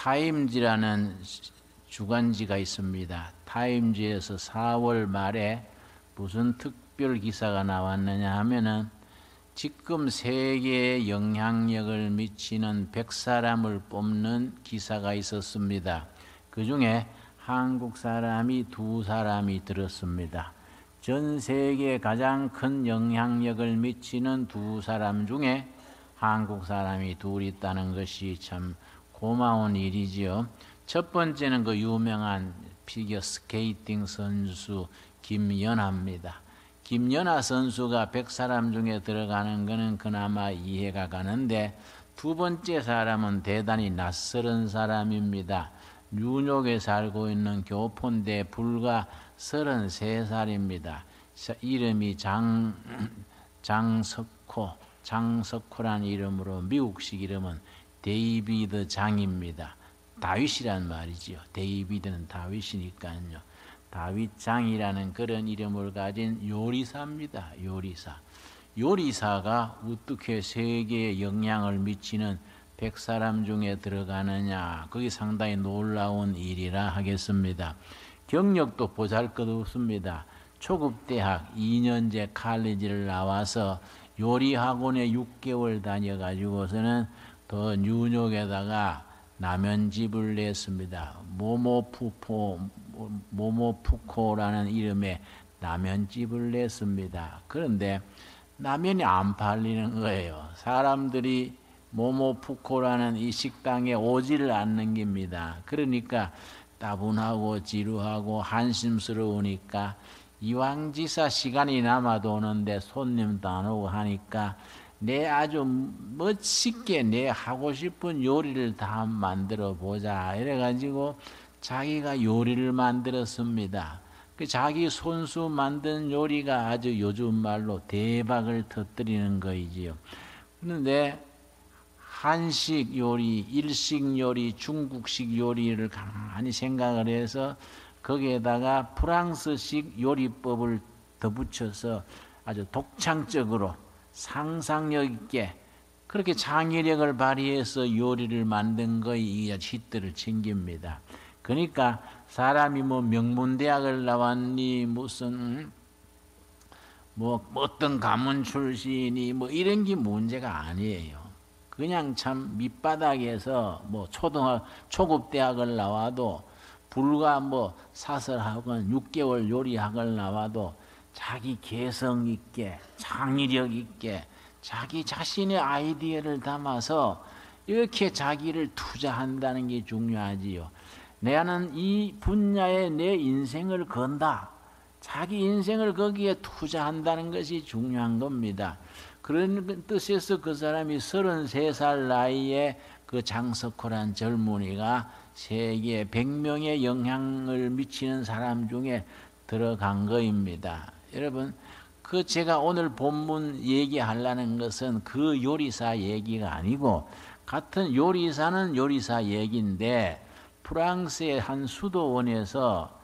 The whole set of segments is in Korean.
타임지라는 주간지가 있습니다. 타임지에서 4월 말에 무슨 특별 기사가 나왔느냐 하면은 지금 세계에 영향력을 미치는 100사람을 뽑는 기사가 있었습니다. 그 중에 한국 사람이 2사람이 들었습니다. 전 세계에 가장 큰 영향력을 미치는 2사람 중에 한국 사람이 2 있다는 것이 참 고마운 일이지요. 첫 번째는 그 유명한 피겨 스케이팅 선수 김연아입니다. 김연아 선수가 100사람 중에 들어가는 것은 그나마 이해가 가는데, 두 번째 사람은 대단히 낯설은 사람입니다. 뉴욕에 살고 있는 교포인데 불과 33살입니다. 이름이 장석호라는 이름으로 미국식 이름은 데이비드 장입니다. 다윗이란 말이지요. 데이비드는 다윗이니까요. 다윗 장이라는 그런 이름을 가진 요리사입니다. 요리사가 어떻게 세계에 영향을 미치는 100사람 중에 들어가느냐, 그게 상당히 놀라운 일이라 하겠습니다. 경력도 보잘것없습니다. 초급대학 2년제 칼리지를 나와서 요리학원에 6개월 다녀가지고서는 더 뉴욕에다가 라면집을 냈습니다. 모모푸코라는 이름의 라면집을 냈습니다. 그런데 라면이 안 팔리는 거예요. 사람들이 모모푸코라는 이 식당에 오지를 않는 겁니다. 그러니까 따분하고 지루하고 한심스러우니까 이왕지사 시간이 남아도 오는데 손님도 안 오고 하니까 내 아주 멋있게 내 하고 싶은 요리를 다 만들어 보자 이래가지고 자기가 요리를 만들었습니다. 그 자기 손수 만든 요리가 아주 요즘 말로 대박을 터뜨리는 거이지요. 그런데 한식 요리, 일식 요리, 중국식 요리를 가만히 생각을 해서 거기에다가 프랑스식 요리법을 덧붙여서 아주 독창적으로 상상력 있게 그렇게 창의력을 발휘해서 요리를 만든 거에 히트를 챙깁니다. 그러니까 사람이 뭐 명문대학을 나왔니, 무슨 어떤 가문 출신이 이런 게 문제가 아니에요. 그냥 참 밑바닥에서 초급대학을 나와도 불과 사설학원 6개월 요리학을 나와도 자기 개성 있게 창의력 있게 자기 자신의 아이디어를 담아서 이렇게 자기를 투자한다는 게 중요하지요. 나는 이 분야에 내 인생을 건다. 자기 인생을 거기에 투자한다는 것이 중요한 겁니다. 그런 뜻에서 그 사람이 33살 나이에 그 장석호란 젊은이가 세계 100명의 영향을 미치는 사람 중에 들어간 거입니다. 여러분, 제가 오늘 본문 얘기하려는 것은 그 요리사 얘기가 아니고, 같은 요리사는 요리사 얘기인데 프랑스의 한 수도원에서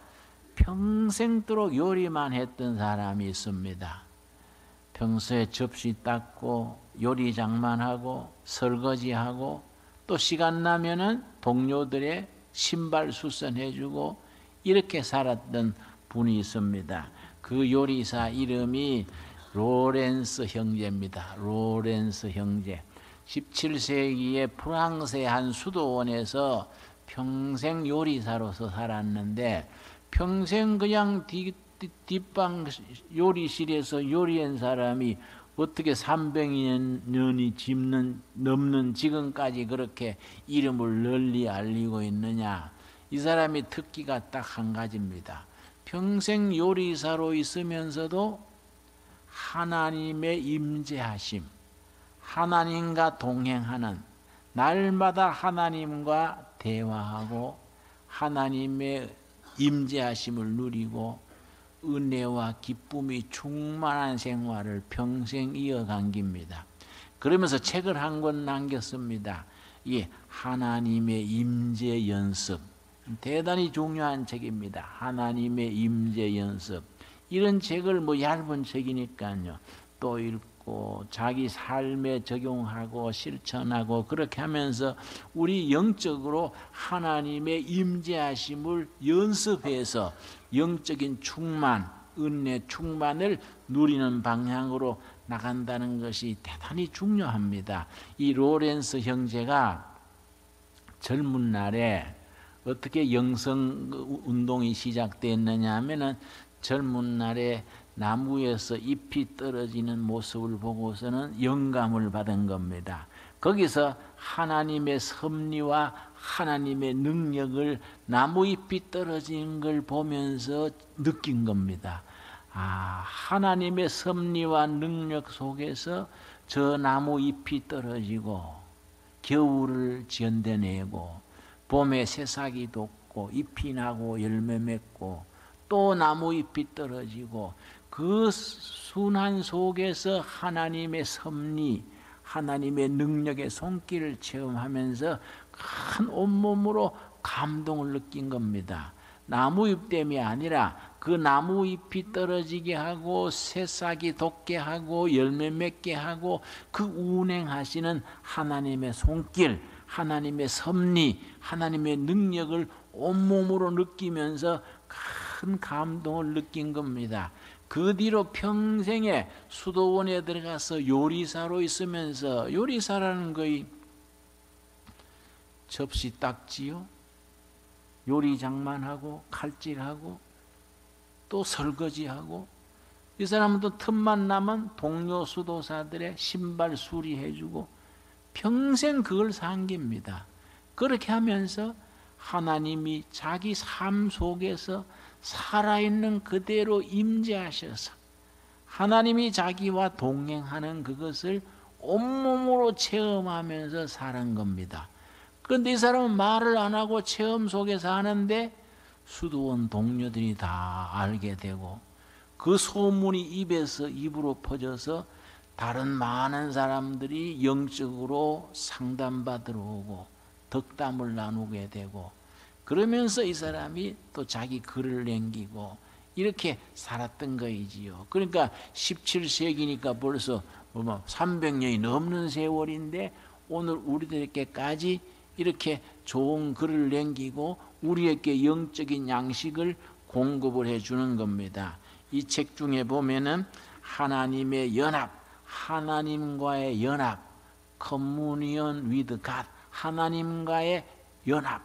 평생도록 요리만 했던 사람이 있습니다. 평소에 접시 닦고 요리장만 하고 설거지하고 또 시간 나면은 동료들의 신발 수선해주고 이렇게 살았던 분이 있습니다. 그 요리사 이름이 로렌스 형제입니다. 로렌스 형제. 17세기에 프랑스의 한 수도원에서 평생 요리사로서 살았는데 평생 그냥 뒷방 요리실에서 요리한 사람이 어떻게 300년이 넘는 지금까지 그렇게 이름을 널리 알리고 있느냐. 이 사람이 특기가 딱 한 가지입니다. 평생 요리사로 있으면서도 하나님의 임재하심, 하나님과 동행하는, 날마다 하나님과 대화하고 하나님의 임재하심을 누리고 은혜와 기쁨이 충만한 생활을 평생 이어간 겁니다. 그러면서 책을 한 권 남겼습니다. 이게 하나님의 임재 연습. 대단히 중요한 책입니다. 하나님의 임재 연습. 이런 책을 얇은 책이니까요. 또 읽고 있고 자기 삶에 적용하고 실천하고 그렇게 하면서 우리 영적으로 하나님의 임재하심을 연습해서 영적인 충만, 은혜 충만을 누리는 방향으로 나간다는 것이 대단히 중요합니다. 이 로렌스 형제가 젊은 날에 어떻게 영성 운동이 시작됐느냐 하면은 젊은 날에 나무에서 잎이 떨어지는 모습을 보고서는 영감을 받은 겁니다. 거기서 하나님의 섭리와 하나님의 능력을 나무 잎이 떨어지는 걸 보면서 느낀 겁니다. 아, 하나님의 섭리와 능력 속에서 저 나무 잎이 떨어지고 겨울을 견뎌내고 봄에 새싹이 돋고 잎이 나고 열매 맺고 또 나무 잎이 떨어지고 그 순환 속에서 하나님의 섭리, 하나님의 능력의 손길을 체험하면서 큰 온몸으로 감동을 느낀 겁니다. 나무잎 때문이 아니라 그 나무잎이 떨어지게 하고 새싹이 돋게 하고 열매 맺게 하고 그 운행하시는 하나님의 손길, 하나님의 섭리, 하나님의 능력을 온몸으로 느끼면서 큰 감동을 느낀 겁니다. 그 뒤로 평생에 수도원에 들어가서 요리사로 있으면서, 요리사라는 거의 접시 닦지요, 요리 장만하고 칼질하고 또 설거지하고, 이 사람은 또 틈만 나면 동료 수도사들의 신발 수리해주고 평생 그걸 상깁니다. 그렇게 하면서 하나님이 자기 삶 속에서 살아있는 그대로 임재하셔서 하나님이 자기와 동행하는 그것을 온몸으로 체험하면서 사는 겁니다. 그런데 이 사람은 말을 안 하고 체험 속에서 하는데 수도원 동료들이 다 알게 되고 그 소문이 입에서 입으로 퍼져서 다른 많은 사람들이 영적으로 상담받으러 오고 덕담을 나누게 되고, 그러면서 이 사람이 또 자기 글을 남기고 이렇게 살았던 거이지요. 그러니까 17세기니까 벌써 300년이 넘는 세월인데 오늘 우리들에게까지 이렇게 좋은 글을 남기고 우리에게 영적인 양식을 공급을 해주는 겁니다. 이 책 중에 보면은 하나님의 연합, 하나님과의 연합, Communion with God, 하나님과의 연합,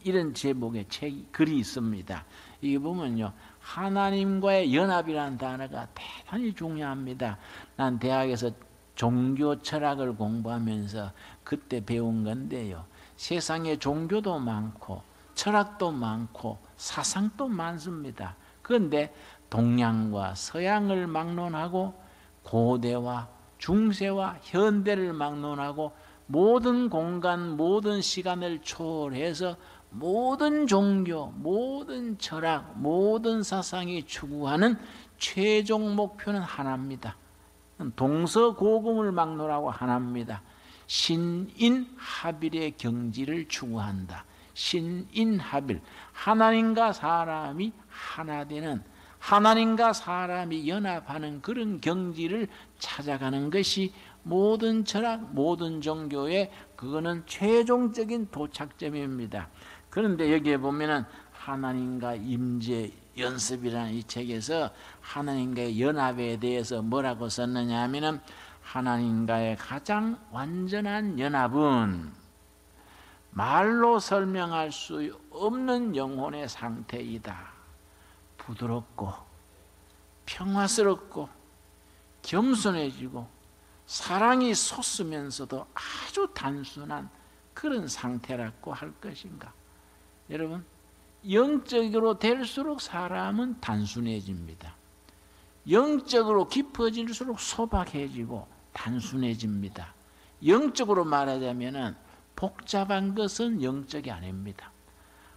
이런 제목의 글이 있습니다. 이게 보면요, 하나님과의 연합이라는 단어가 대단히 중요합니다. 난 대학에서 종교 철학을 공부하면서 그때 배운 건데요, 세상에 종교도 많고 철학도 많고 사상도 많습니다. 그런데 동양과 서양을 막론하고 고대와 중세와 현대를 막론하고 모든 공간, 모든 시간을 초월해서 모든 종교, 모든 철학, 모든 사상이 추구하는 최종 목표는 하나입니다. 동서고금을 막론하고 하나입니다. 신인합일의 경지를 추구한다. 신인합일, 하나님과 사람이 하나 되는, 하나님과 사람이 연합하는 그런 경지를 찾아가는 것이 모든 철학, 모든 종교의 그거는 최종적인 도착점입니다. 그런데 여기에 보면은 하나님과 임재 연습이라는 이 책에서 하나님과의 연합에 대해서 뭐라고 썼느냐 하면은, 하나님과의 가장 완전한 연합은 말로 설명할 수 없는 영혼의 상태이다. 부드럽고 평화스럽고 겸손해지고 사랑이 솟으면서도 아주 단순한 그런 상태라고 할 것인가. 여러분, 영적으로 될수록 사람은 단순해집니다. 영적으로 깊어질수록 소박해지고 단순해집니다. 영적으로 말하자면 복잡한 것은 영적이 아닙니다.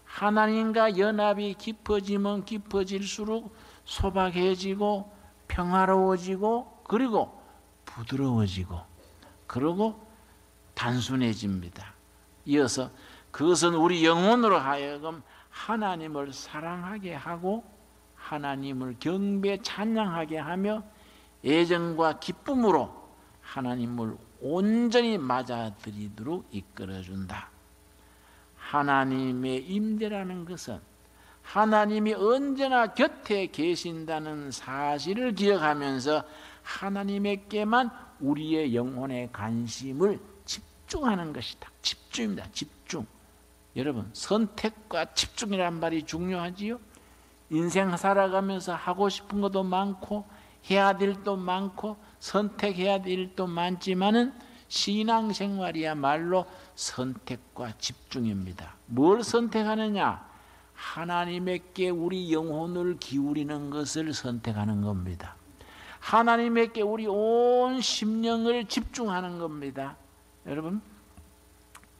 하나님과 연합이 깊어지면 깊어질수록 소박해지고 평화로워지고 그리고 부드러워지고 그리고 단순해집니다. 이어서 그것은 우리 영혼으로 하여금 하나님을 사랑하게 하고 하나님을 경배 찬양하게 하며 애정과 기쁨으로 하나님을 온전히 맞아들이도록 이끌어준다. 하나님의 임재라는 것은 하나님이 언제나 곁에 계신다는 사실을 기억하면서 하나님에게만 우리의 영혼의 관심을 집중하는 것이다. 집중입니다. 집중. 여러분, 선택과 집중이란 말이 중요하지요. 인생 살아가면서 하고 싶은 것도 많고 해야 될 일도 많고 선택해야 될 일도 많지만은 신앙생활이야말로 선택과 집중입니다. 뭘 선택하느냐? 하나님에게 우리 영혼을 기울이는 것을 선택하는 겁니다. 하나님에게 우리 온 심령을 집중하는 겁니다. 여러분,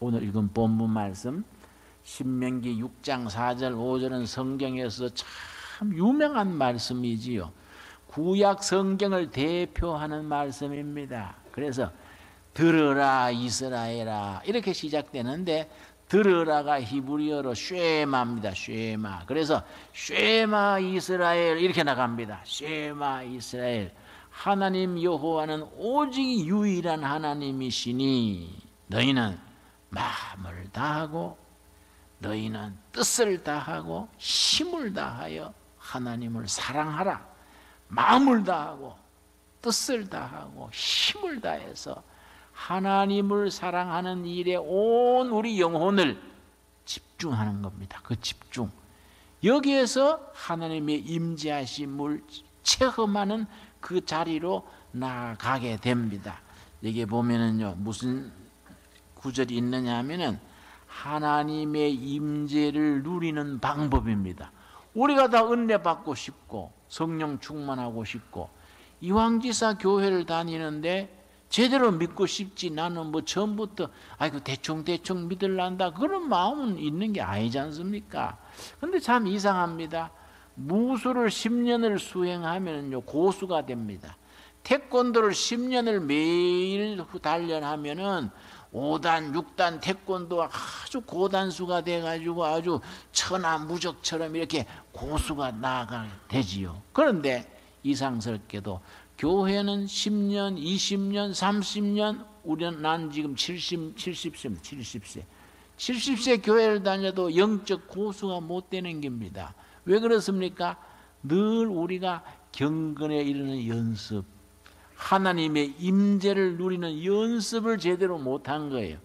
오늘 읽은 본문 말씀 신명기 6장 4절 5절은 성경에서 참 유명한 말씀이지요. 구약 성경을 대표하는 말씀입니다. 그래서 들으라 이스라엘아 이렇게 시작되는데 들으라가 히브리어로 쉐마입니다. 쉐마. 그래서 쉐마 이스라엘 이렇게 나갑니다. 쉐마 이스라엘. 하나님 여호와는 오직 유일한 하나님이시니 너희는 마음을 다하고 너희는 뜻을 다하고 힘을 다하여 하나님을 사랑하라. 마음을 다하고 뜻을 다하고 힘을 다해서 하나님을 사랑하는 일에 온 우리 영혼을 집중하는 겁니다. 그 집중. 여기에서 하나님의 임재하심을 체험하는 그 자리로 나아가게 됩니다. 여기 보면은요, 무슨 구절이 있느냐 하면은 하나님의 임재를 누리는 방법입니다. 우리가 다 은혜 받고 싶고 성령 충만하고 싶고 이황지사 교회를 다니는데 제대로 믿고 싶지 나는 뭐 처음부터 아이고 대충 믿을란다 그런 마음은 있는 게 아니지 않습니까? 근데 참 이상합니다. 무술을 10년을 수행하면요 고수가 됩니다. 태권도를 10년을 매일 단련하면은 5단, 6단 태권도가 아주 고단수가 돼가지고 아주 천하무적처럼 이렇게 고수가 나아가게 되지요. 그런데 이상스럽게도 교회는 10년, 20년, 30년, 난 지금 70세입니다. 70세 교회를 다녀도 영적 고수가 못 되는 겁니다. 왜 그렇습니까? 늘 우리가 경건에 이르는 연습, 하나님의 임재를 누리는 연습을 제대로 못한 거예요.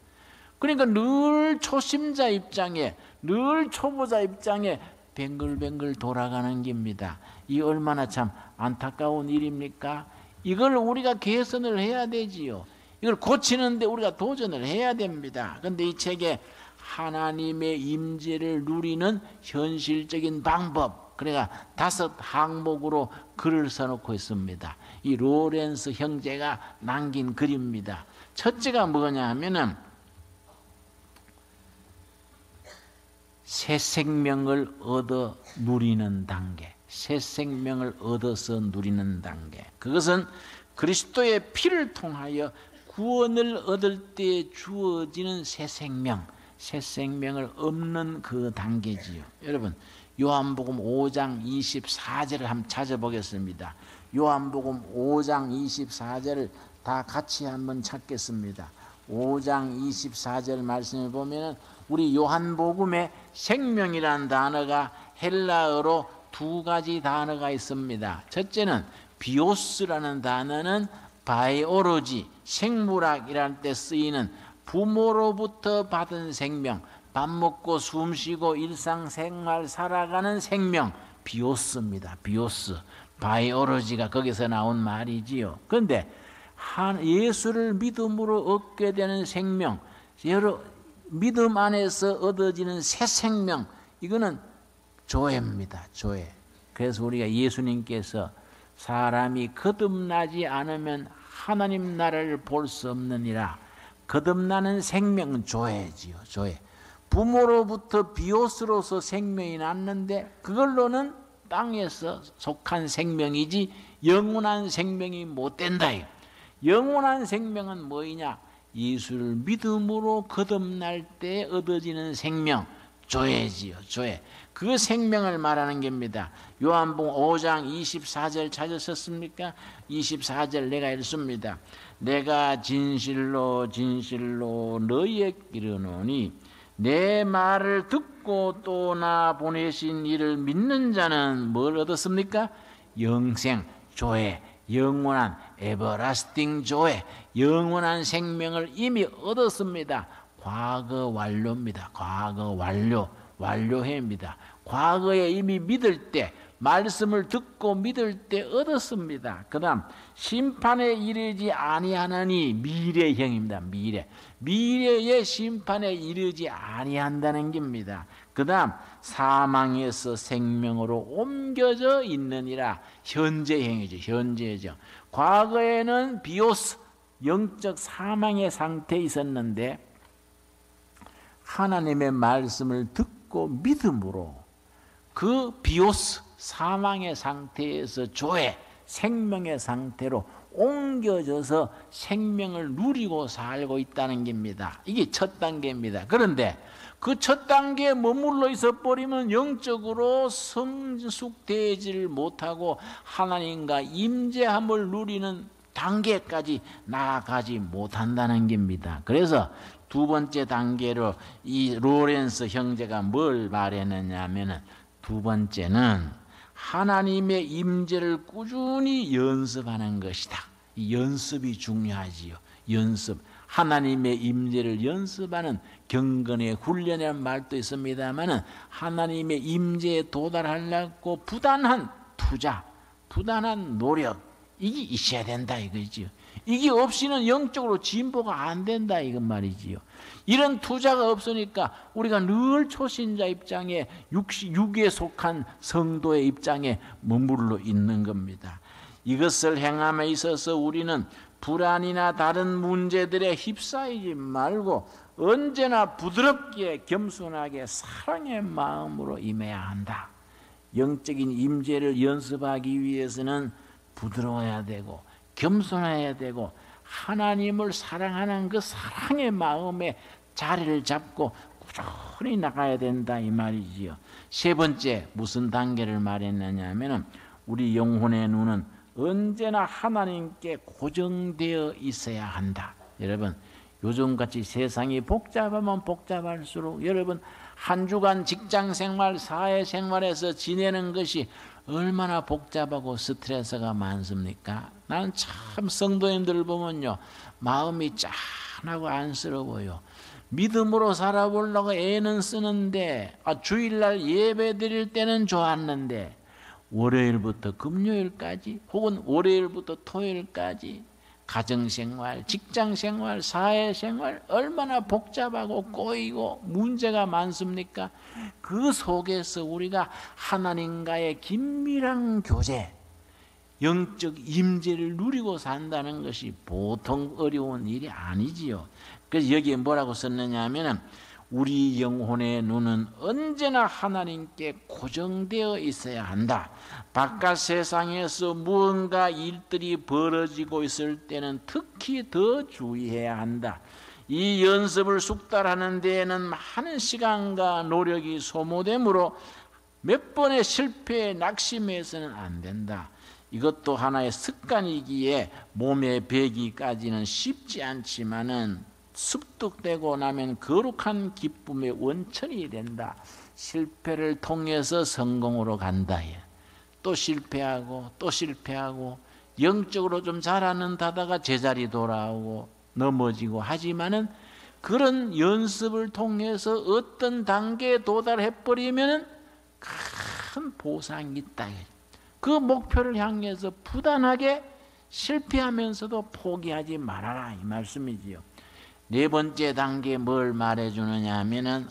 그러니까 늘 초심자 입장에, 늘 초보자 입장에 뱅글뱅글 돌아가는 겁니다. 이 얼마나 참 안타까운 일입니까? 이걸 우리가 개선을 해야 되지요. 이걸 고치는데 우리가 도전을 해야 됩니다. 그런데 이 책에 하나님의 임재를 누리는 현실적인 방법, 그러니까 5 항목으로 글을 써놓고 있습니다. 이 로렌스 형제가 남긴 글입니다. 첫째가 뭐냐 하면은 새 생명을 얻어 누리는 단계, 새 생명을 얻어서 누리는 단계. 그것은 그리스도의 피를 통하여 구원을 얻을 때 주어지는 새 생명, 새 생명을 얻는 그 단계지요. 여러분, 요한복음 5장 24절을 한번 찾아보겠습니다. 요한복음 5장 24절을 다 같이 한번 찾겠습니다. 5장 24절 말씀을 보면은 우리 요한복음에 생명이라는 단어가 헬라어로 2가지 단어가 있습니다. 첫째는 비오스라는 단어는 바이오로지, 생물학이라는 때 쓰이는 부모로부터 받은 생명, 밥 먹고 숨 쉬고 일상생활 살아가는 생명, 비오스입니다. 비오스, 바이오로지가 거기서 나온 말이지요. 그런데 예수를 믿음으로 얻게 되는 생명, 여러 믿음 안에서 얻어지는 새 생명, 이거는 조회입니다. 조회. 그래서 우리가 예수님께서 사람이 거듭나지 않으면 하나님 나라를 볼 수 없느니라. 거듭나는 생명은 조회지요. 조회. 부모로부터 비오스로서 생명이 났는데 그걸로는 땅에서 속한 생명이지 영원한 생명이 못 된다. 영원한 생명은 뭐이냐? 예수를 믿음으로 거듭날 때 얻어지는 생명, 조회지요. 조회. 그 생명을 말하는 겁니다. 요한복음 5장 24절 찾으셨습니까? 24절 내가 읽습니다. 내가 진실로 진실로 너희에게 이르노니 내 말을 듣고 또 나 보내신 이를 믿는 자는 뭘 얻었습니까? 영생, 조회, 영원한 에버라스팅 조회, 영원한 생명을 이미 얻었습니다. 과거 완료입니다. 과거 완료, 완료해입니다. 과거에 이미 믿을 때, 말씀을 듣고 믿을 때 얻었습니다. 그 다음 심판에 이르지 아니하나니 미래형입니다. 미래의 심판에 이르지 아니한다는 겁니다. 그 다음 사망에서 생명으로 옮겨져 있느니라. 현재형이죠. 현재죠. 과거에는 비오스 영적 사망의 상태에 있었는데 하나님의 말씀을 듣고 믿음으로 그 비오스 사망의 상태에서 조회 생명의 상태로 옮겨져서 생명을 누리고 살고 있다는 겁니다. 이게 첫 단계입니다. 그런데 그 첫 단계에 머물러 있어 버리면 영적으로 성숙되지를 못하고 하나님과 임재함을 누리는 단계까지 나아가지 못한다는 겁니다. 그래서 두 번째 단계로 이 로렌스 형제가 뭘 말했느냐 하면은 두 번째는 하나님의 임재를 꾸준히 연습하는 것이다. 이 연습이 중요하지요. 연습. 하나님의 임재를 연습하는 경건의 훈련이라는 말도 있습니다만은 하나님의 임재에 도달하려고 부단한 투자, 부단한 노력 이게 있어야 된다 이거지요. 이게 없이는 영적으로 진보가 안 된다 이건 말이지요. 이런 투자가 없으니까 우리가 늘 초신자 입장에 육에 속한 성도의 입장에 머물러 있는 겁니다. 이것을 행함에 있어서 우리는 불안이나 다른 문제들에 휩싸이지 말고 언제나 부드럽게 겸손하게 사랑의 마음으로 임해야 한다. 영적인 임재를 연습하기 위해서는 부드러워야 되고 겸손해야 되고 하나님을 사랑하는 그 사랑의 마음에 자리를 잡고 꾸준히 나가야 된다 이 말이지요. 세 번째 무슨 단계를 말했느냐 하면은 우리 영혼의 눈은 언제나 하나님께 고정되어 있어야 한다. 여러분 요즘같이 세상이 복잡하면 복잡할수록 여러분 한 주간 직장생활 사회생활에서 지내는 것이 얼마나 복잡하고 스트레스가 많습니까? 나는 참 성도님들 보면요 마음이 짠하고 안쓰러워요. 믿음으로 살아보려고 애는 쓰는데 주일날 예배 드릴 때는 좋았는데 월요일부터 금요일까지 혹은 월요일부터 토요일까지 가정생활, 직장생활, 사회생활 얼마나 복잡하고 꼬이고 문제가 많습니까? 그 속에서 우리가 하나님과의 긴밀한 교제, 영적 임재를 누리고 산다는 것이 보통 어려운 일이 아니지요. 그래서 여기에 뭐라고 썼느냐 하면은 우리 영혼의 눈은 언제나 하나님께 고정되어 있어야 한다. 바깥 세상에서 무언가 일들이 벌어지고 있을 때는 특히 더 주의해야 한다. 이 연습을 숙달하는 데에는 많은 시간과 노력이 소모되므로 몇 번의 실패에 낙심해서는 안 된다. 이것도 하나의 습관이기에 몸에 배기까지는 쉽지 않지만은 습득되고 나면 거룩한 기쁨의 원천이 된다. 실패를 통해서 성공으로 간다. 또 실패하고 또 실패하고 영적으로 좀 잘하는다다가 제자리 돌아오고 넘어지고 하지만은 그런 연습을 통해서 어떤 단계에 도달해버리면 큰 보상이 있다. 그 목표를 향해서 부단하게 실패하면서도 포기하지 말아라 이 말씀이지요. 네 번째 단계 뭘 말해주느냐 하면은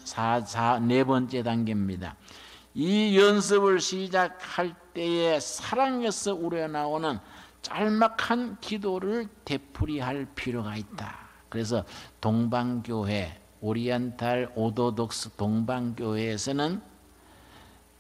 네 번째 단계입니다. 이 연습을 시작할 때에 사랑에서 우러나오는 짤막한 기도를 되풀이할 필요가 있다. 그래서 동방교회, 오리엔탈 오도독스 동방교회에서는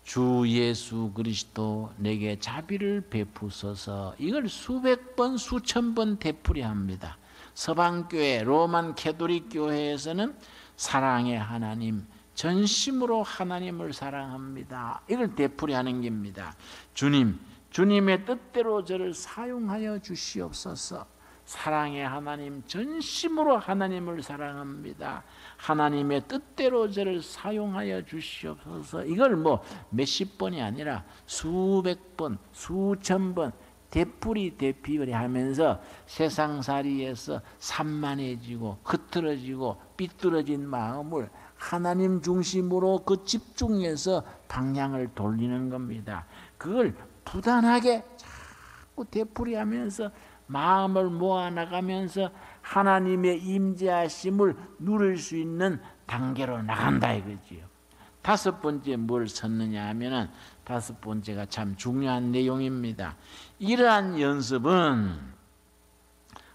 주 예수 그리스도 내게 자비를 베푸소서 이걸 수백 번 수천 번 되풀이합니다. 서방교회 로만 캐톨릭 교회에서는 사랑의 하나님 전심으로 하나님을 사랑합니다. 이걸 되풀이하는 겁니다. 주님, 주님의 뜻대로 저를 사용하여 주시옵소서. 사랑의 하나님, 전심으로 하나님을 사랑합니다. 하나님의 뜻대로 저를 사용하여 주시옵소서. 이걸 뭐 몇십 번이 아니라 수백 번, 수천 번 되풀이 하면서 세상살이에서 산만해지고 흐트러지고 삐뚤어진 마음을 하나님 중심으로 그 집중해서 방향을 돌리는 겁니다. 그걸 부단하게 자꾸 되풀이하면서 마음을 모아나가면서 하나님의 임재하심을 누릴 수 있는 단계로 나간다 이거지요. 다섯 번째 뭘 썼느냐 하면은 다섯 번째가 참 중요한 내용입니다. 이러한 연습은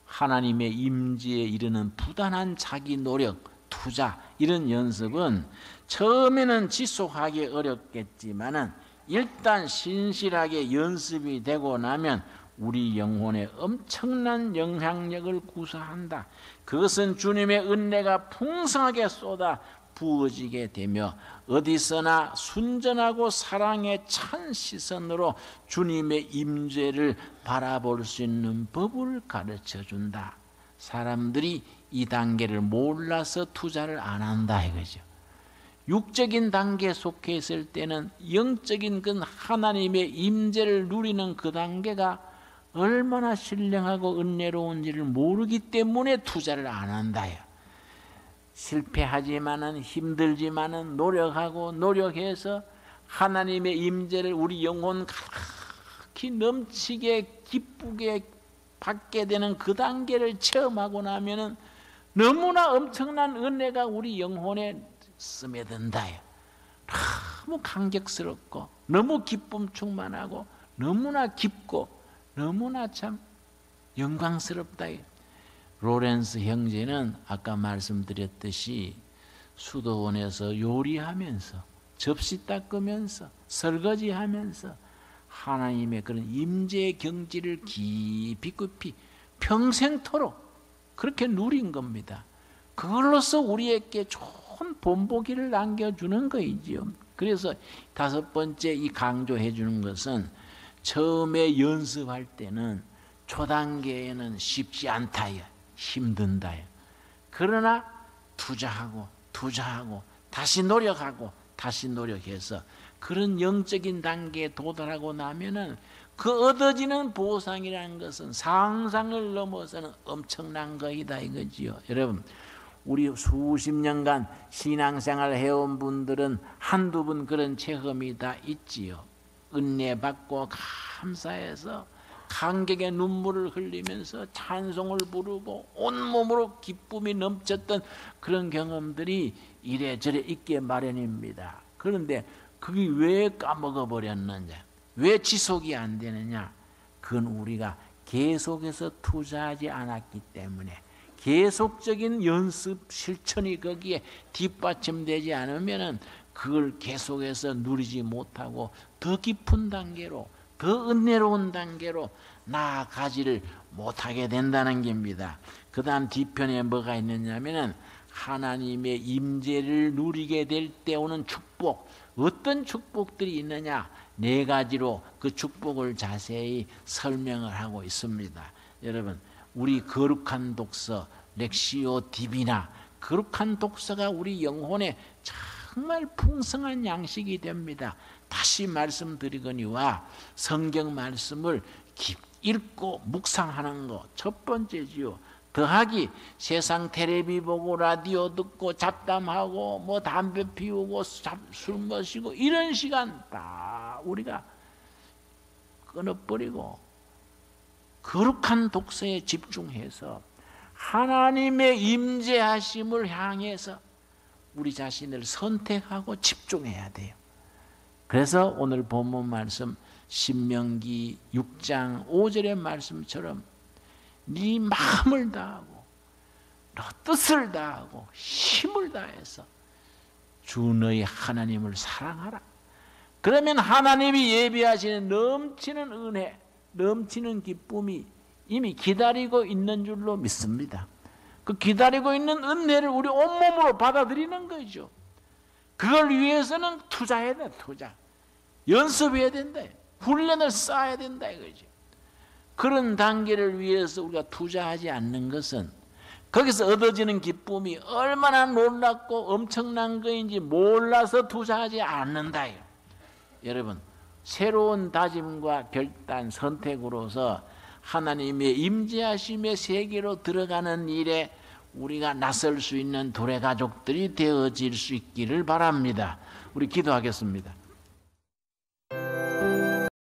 하나님의 임재에 이르는 부단한 자기 노력, 투자, 이런 연습은 처음에는 지속하기 어렵겠지만은 일단 신실하게 연습이 되고 나면 우리 영혼에 엄청난 영향력을 구사한다. 그것은 주님의 은혜가 풍성하게 쏟아 부어지게 되며 어디서나 순전하고 사랑의 찬 시선으로 주님의 임재를 바라볼 수 있는 법을 가르쳐준다. 사람들이 이 단계를 몰라서 투자를 안 한다 이거죠. 육적인 단계에 속해 있을 때는 영적인 그 하나님의 임재를 누리는 그 단계가 얼마나 신령하고 은혜로운지를 모르기 때문에 투자를 안 한다요. 실패하지만은 힘들지만은 노력해서 하나님의 임재를 우리 영혼 가득히 넘치게 기쁘게 받게 되는 그 단계를 체험하고 나면은 너무나 엄청난 은혜가 우리 영혼에 스며든다요. 너무 감격스럽고 너무 기쁨 충만하고 너무나 깊고 너무나 참 영광스럽다. 로렌스 형제는 아까 말씀드렸듯이 수도원에서 요리하면서 접시 닦으면서 설거지하면서 하나님의 그런 임재의 경지를 깊이 평생토록 그렇게 누린 겁니다. 그걸로써 우리에게 좋은 본보기를 남겨주는 거이지요. 그래서 다섯 번째 이 강조해 주는 것은 처음에 연습할 때는 초단계에는 쉽지 않다요. 힘든다요. 그러나 투자하고 다시 노력해서 그런 영적인 단계에 도달하고 나면은 그 얻어지는 보상이라는 것은 상상을 넘어서는 엄청난 것이다 이거지요. 여러분, 우리 수십 년간 신앙생활 해온 분들은 한두 분 그런 체험이 다 있지요. 은혜 받고 감사해서 감격의 눈물을 흘리면서 찬송을 부르고 온몸으로 기쁨이 넘쳤던 그런 경험들이 이래저래 있게 마련입니다. 그런데 그게 왜 까먹어 버렸느냐, 왜 지속이 안 되느냐, 그건 우리가 계속해서 투자하지 않았기 때문에, 계속적인 연습 실천이 거기에 뒷받침되지 않으면은 그걸 계속해서 누리지 못하고 더 깊은 단계로, 더 은혜로운 단계로 나아가지를 못하게 된다는 겁니다. 그 다음 뒤편에 뭐가 있느냐면은 하나님의 임재를 누리게 될 때 오는 축복, 어떤 축복들이 있느냐, 네 가지로 그 축복을 자세히 설명을 하고 있습니다. 여러분, 우리 거룩한 독서 렉시오 디비나, 거룩한 독서가 우리 영혼에 정말 풍성한 양식이 됩니다. 다시 말씀드리거니와 성경 말씀을 읽고 묵상하는 거 첫 번째지요. 더하기 세상 텔레비 보고 라디오 듣고 잡담하고 뭐 담배 피우고 술 마시고 이런 시간 다 우리가 끊어버리고 거룩한 독서에 집중해서 하나님의 임재하심을 향해서 우리 자신을 선택하고 집중해야 돼요. 그래서 오늘 본문 말씀 신명기 6장 5절의 말씀처럼 네 마음을 다하고 너 뜻을 다하고 힘을 다해서 주 너희 하나님을 사랑하라. 그러면 하나님이 예비하시는 넘치는 은혜, 넘치는 기쁨이 이미 기다리고 있는 줄로 믿습니다. 그 기다리고 있는 은혜를 우리 온몸으로 받아들이는 거죠. 그걸 위해서는 투자해야 돼. 투자. 연습해야 된다. 훈련을 쌓아야 된다 이거죠. 그런 단계를 위해서 우리가 투자하지 않는 것은 거기서 얻어지는 기쁨이 얼마나 놀랍고 엄청난 것인지 몰라서 투자하지 않는다요. 여러분, 새로운 다짐과 결단, 선택으로서 하나님의 임재하심의 세계로 들어가는 일에 우리가 나설 수 있는 도래 가족들이 되어질 수 있기를 바랍니다. 우리 기도하겠습니다.